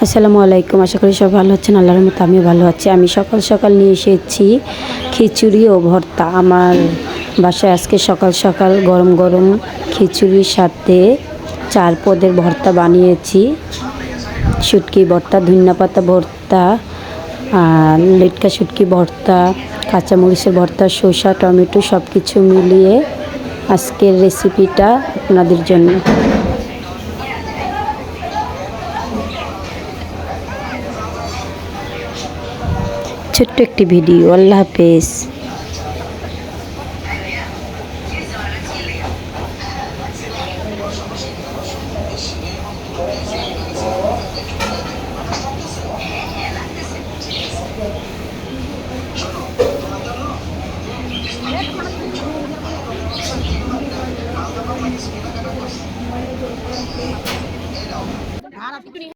আসসালামু আলাইকুম। আশা করি সব ভালো আছেন। আল্লাহর রহমতে আমিও ভালো আছি। আমি সকাল সকাল নিয়ে এসেছি খিচুড়ি ও ভর্তা। আমার বাসায় আজকে সকাল সকাল গরম গরম খিচুড়ির সাথে 4 পদের ভর্তা বানিয়েছি। শুটকি ভর্তা, ধনিয়া পাতা ভর্তা, লেটকা শুটকি ভর্তা, কাঁচামরিচের ভর্তা, শসা, টমেটো সব কিছু মিলিয়ে আজকের রেসিপিটা আপনাদের জন্য। ছোট্ট একটি ভিডিও। আল্লাহ হাফেজ।